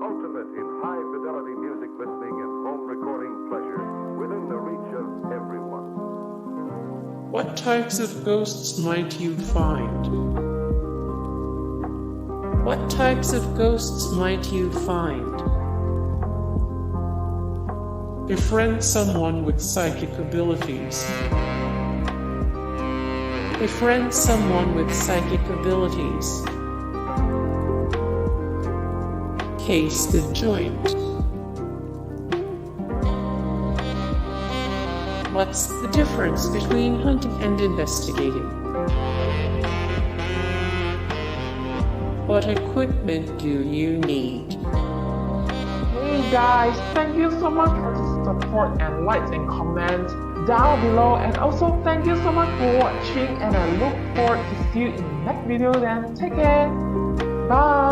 ultimate in high-fidelity music listening and home recording pleasure within the reach of everyone. What types of ghosts might you find? What types of ghosts might you find? Befriend someone with psychic abilities. Befriend someone with psychic abilities. Case the joint. What's the difference between hunting and investigating? What equipment do you need? Hey guys, thank you so much for the support and likes and comments down below, and also thank you so much for watching, and I look forward to see you in the next video. Then take care, bye.